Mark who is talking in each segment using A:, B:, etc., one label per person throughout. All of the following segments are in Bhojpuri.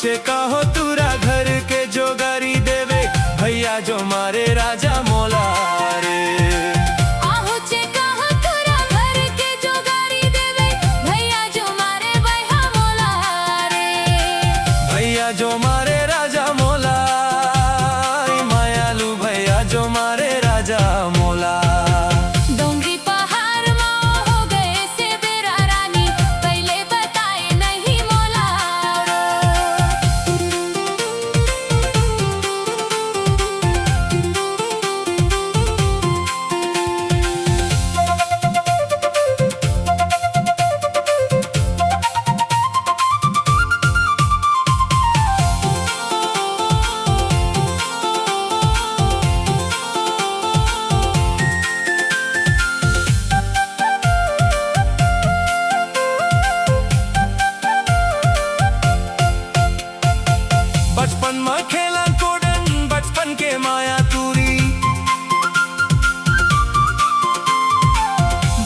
A: छे कहो तुरा घर के जोगारी देवे भैया जो मारे राजा मोला रे।
B: आहू छे कहो तुरा घर के जोगारी देवे भैया जो मारे भैया मोला रे।
A: भैया जो मारे राजा मोला मायालू भैया जो मारे राजा मोला।
B: डोंगरी पहाड़ में हो गए से बेरा रानी पहले बताए नहीं मोला
A: बचपन में खेला कोडन बचपन के माया तूरी।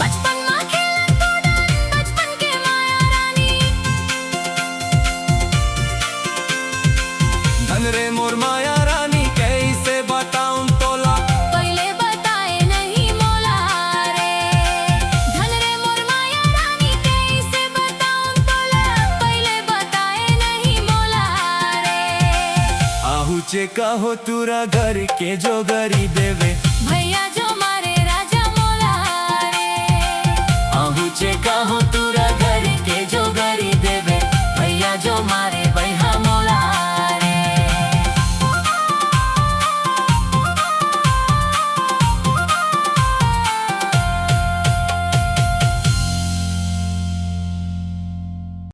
B: बचपन में खेलन कोडन बचपन के माया रानी।
A: धन रे मोर माया रानी कैसे बताऊं तोला।
B: पहले बताए नहीं मोला रे। धन रे मोर माया रानी कैसे बताऊं तोला पहले बताए नहीं मोला रे।
A: आहू चे कहो तुरा घर के जोगरी देवे
B: भैया जो मारे राजा मोला रे।
A: आहू चे कहो तुरा